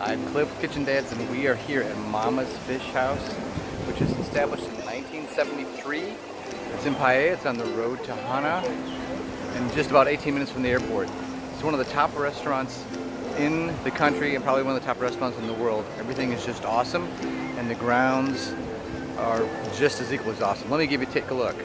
I'm Cliff, Kitchen Dads, and we are here at Mama's Fish House, which is established in 1973. It's in Paia, it's on the road to Hana, and just about 18 minutes from the airport. It's one of the top restaurants in the country and probably one of the top restaurants in the world. Everything is just awesome, and the grounds are just as equal as awesome. Let me take a look.